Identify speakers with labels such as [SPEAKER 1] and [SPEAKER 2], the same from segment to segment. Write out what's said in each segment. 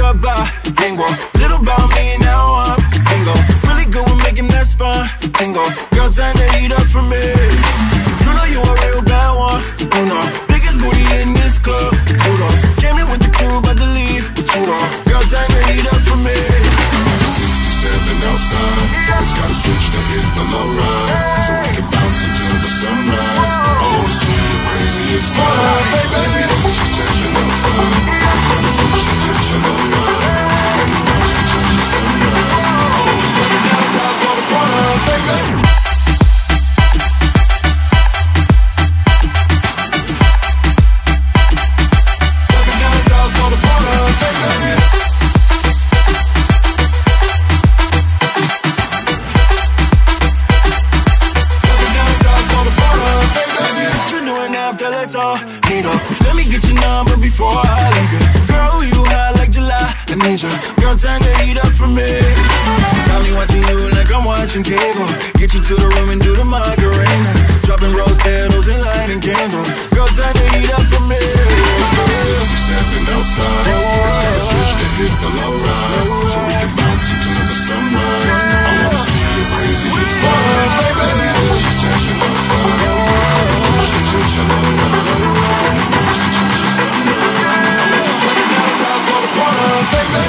[SPEAKER 1] up by bingo. Little about me, now I'm single. Really good with making that spine tingle. Girl, turn the heat up for me. You know you a real bad one. Oh no, biggest booty in this club. Kudos. Came in with the crew, about to leave. Hold on, girl, turn the heat up for me.
[SPEAKER 2] 67 outside, it's gotta switch to hit the low ride, so we can bounce until the sunrise. I wanna see the craziest side. 67 outside, it's gotta switch to hit the low ride, so we can bounce until the sunrise. I wanna see the outside for the corner, baby.
[SPEAKER 1] Let me get your number before I leave it. Girl, who you hot like July? I need you. Girl, turn the heat up for me. Got me watching you like I'm watching cable. Get you to the room and do the Macarena. Dropping rose petals and lighting candles. Girl, turn the heat up for me.
[SPEAKER 2] 67 outside, it's gotta switch to hit the low ride, so we can bounce until the sunrise. I wanna see the craziest side. 67 outside, it's gotta switch to hit the low ride, so we can bounce until the sunrise. I wanna see the outside for the corner, baby.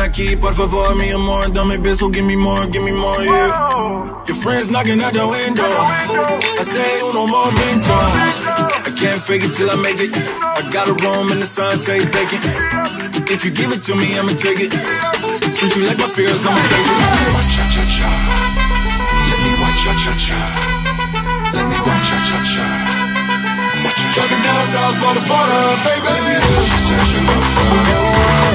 [SPEAKER 1] Aquí, por favor, mi amor, dame beso, give me more, yeah. Your friends knocking at the window. I say uno momento. I can't fake it till I make it. I got a room and the sun say vacant. If you give it to me, I'ma take it. Treat you like my fears, I'ma face it.
[SPEAKER 2] Let me watch cha-cha-cha. Let me watch cha-cha-cha. Let me watch cha-cha-cha.
[SPEAKER 1] Talking down south on the border, baby.
[SPEAKER 2] 67 outside.